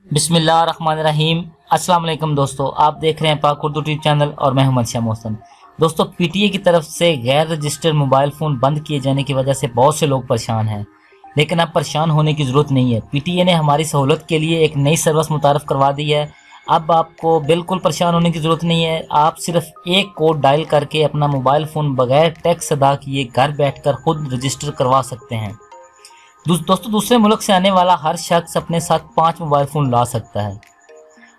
बिस्मिल्लाहिर्रहमानिर्रहीम। अस्सलाम वालेकुम दोस्तों, आप देख रहे हैं पाक उर्दू यूट्यूब चैनल और मैं हूं शाह मोहसन। दोस्तों, पीटीए की तरफ से गैर रजिस्टर्ड मोबाइल फ़ोन बंद किए जाने की वजह से बहुत से लोग परेशान हैं, लेकिन अब परेशान होने की ज़रूरत नहीं है। पीटीए ने हमारी सहूलत के लिए एक नई सर्विस मुतारफ़ करवा दी है। अब आपको बिल्कुल परेशान होने की ज़रूरत नहीं है। आप सिर्फ एक कोड डायल करके अपना मोबाइल फ़ोन बगैर टैक्स अदा किए घर बैठकर खुद रजिस्टर करवा सकते हैं। दोस्तों, दूसरे मुल्क से आने वाला हर शख्स अपने साथ 5 मोबाइल फ़ोन ला सकता है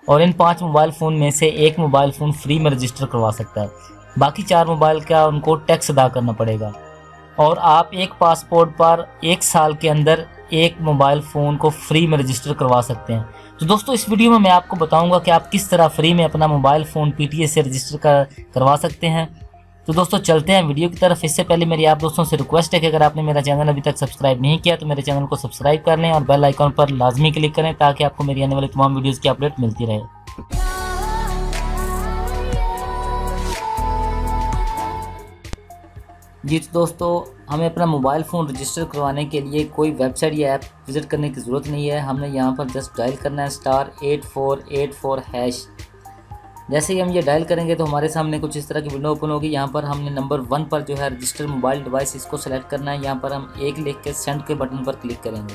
और इन 5 मोबाइल फ़ोन में से एक मोबाइल फ़ोन फ्री में रजिस्टर करवा सकता है। बाकी 4 मोबाइल का उनको टैक्स अदा करना पड़ेगा और आप एक पासपोर्ट पर 1 साल के अंदर एक मोबाइल फ़ोन को फ्री में रजिस्टर करवा सकते हैं। तो दोस्तों, इस वीडियो में मैं आपको बताऊंगा कि आप किस तरह फ्री में अपना मोबाइल फ़ोन पीटीए से रजिस्टर करवा सकते हैं। तो दोस्तों, चलते हैं वीडियो की तरफ। इससे पहले मेरी आप दोस्तों से रिक्वेस्ट है कि अगर आपने मेरा चैनल अभी तक सब्सक्राइब नहीं किया तो मेरे चैनल को सब्सक्राइब कर लें और बेल आइकॉन पर लाजमी क्लिक करें ताकि आपको मेरी आने वाली तमाम वीडियोज़ की अपडेट मिलती रहे। जी तो दोस्तों, हमें अपना मोबाइल फ़ोन रजिस्टर करवाने के लिए कोई वेबसाइट या ऐप विज़िट करने की ज़रूरत नहीं है। हमने यहाँ पर जस्ट डायल करना है *8484#। जैसे ही हम ये डायल करेंगे तो हमारे सामने कुछ इस तरह की विंडो ओपन होगी। यहाँ पर हमने नंबर 1 पर जो है रजिस्टर मोबाइल डिवाइस, इसको सेलेक्ट करना है। यहाँ पर हम 1 लिख के सेंड के बटन पर क्लिक करेंगे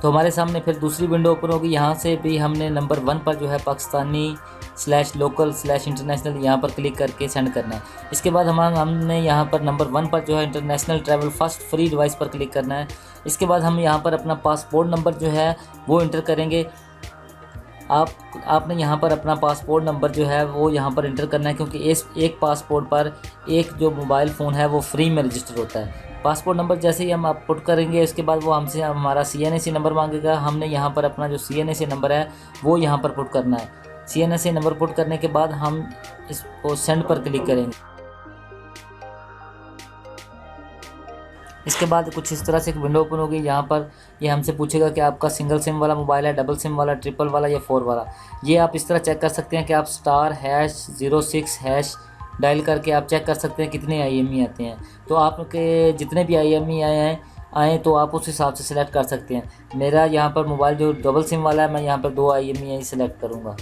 तो हमारे सामने फिर दूसरी विंडो ओपन होगी। यहाँ से भी हमने नंबर 1 पर जो है पाकिस्तानी/लोकल/इंटरनेशनल यहाँ पर क्लिक करके सेंड करना है। इसके बाद हमने यहाँ पर नंबर 1 पर जो है international travel first free device पर क्लिक करना है। इसके बाद हम यहाँ पर अपना पासपोर्ट नंबर जो है वो इंटर करेंगे। आपने यहाँ पर अपना पासपोर्ट नंबर जो है वो यहाँ पर इंटर करना है, क्योंकि इस एक पासपोर्ट पर एक जो मोबाइल फ़ोन है वो फ्री में रजिस्टर होता है। पासपोर्ट नंबर जैसे ही हम आप पुट करेंगे, इसके बाद वो हमसे हमारा CNAC नंबर मांगेगा। हमने यहाँ पर अपना जो CNAC नंबर है वो यहाँ पर पुट करना है। CNAC नंबर पुट करने के बाद हम इसको सेंड पर क्लिक करेंगे। इसके बाद कुछ इस तरह से एक विंडो ओपन होगी। यहाँ पर ये हमसे पूछेगा कि आपका सिंगल सिम वाला मोबाइल है, डबल सिम वाला, ट्रिपल वाला या 4 वाला। ये आप इस तरह चेक कर सकते हैं कि आप *#06# डायल करके आप चेक कर सकते हैं कितने IME आते हैं। तो आपके जितने भी IME आए तो आप उस हिसाब से सिलेक्ट कर सकते हैं। मेरा यहाँ पर मोबाइल जो डबल सिम वाला है, मैं यहाँ पर 2 IME सिलेक्ट करूँगा।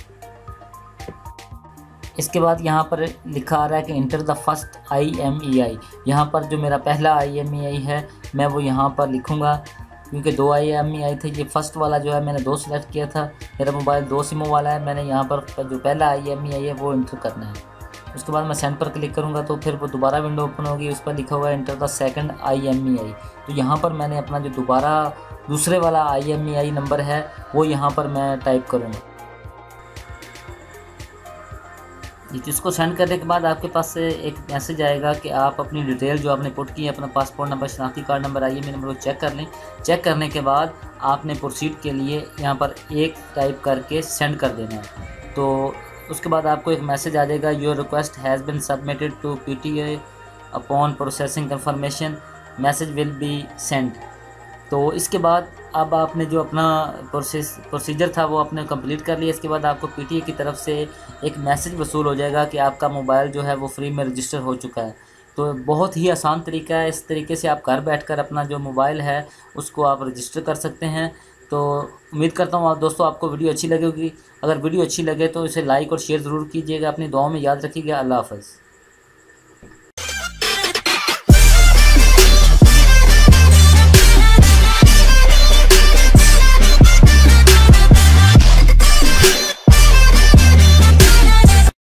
इसके बाद यहाँ पर लिखा आ रहा है कि इंटर द फर्स्ट IMEI। यहाँ पर जो मेरा पहला IMEI है मैं वो यहाँ पर लिखूँगा, क्योंकि 2 IMEI थे। ये फर्स्ट वाला जो है मैंने 2 सेलेक्ट किया था। मेरा मोबाइल 2 सिमों वाला है। मैंने यहाँ पर जो पहला IMEI है वो इंटर करना है। उसके बाद मैं सेंड पर क्लिक करूँगा तो फिर वो दोबारा विंडो ओपन होगी। उस पर लिखा हुआ है इंटर द सेकंड IMEI। तो यहाँ पर मैंने अपना जो दूसरे वाला IMEI नंबर है वो यहाँ पर मैं टाइप करूँगा। इसको सेंड करने के बाद आपके पास से एक मैसेज आएगा कि आप अपनी डिटेल जो आपने पुट की है, अपना पासपोर्ट नंबर, शनाख्ती कार्ड नंबर, IMEI नंबर, वो चेक कर लें। चेक करने के बाद आपने प्रोसीड के लिए यहाँ पर 1 टाइप करके सेंड कर देना है। तो उसके बाद आपको एक मैसेज आ जाएगा, your request has been submitted to PTA upon processing confirmation message will be send. तो इसके बाद अब आपने जो अपना प्रोसीजर था वो आपने कंप्लीट कर लिया। इसके बाद आपको पीटीए की तरफ से एक मैसेज वसूल हो जाएगा कि आपका मोबाइल जो है वो फ्री में रजिस्टर हो चुका है। तो बहुत ही आसान तरीका है। इस तरीके से आप घर बैठकर अपना जो मोबाइल है उसको आप रजिस्टर कर सकते हैं। तो उम्मीद करता हूँ आप दोस्तों आपको वीडियो अच्छी लगेगी। अगर वीडियो अच्छी लगे तो इसे लाइक और शेयर ज़रूर कीजिएगा। अपनी दुआओं में याद रखिएगा। अल्लाह हाफ़िज़।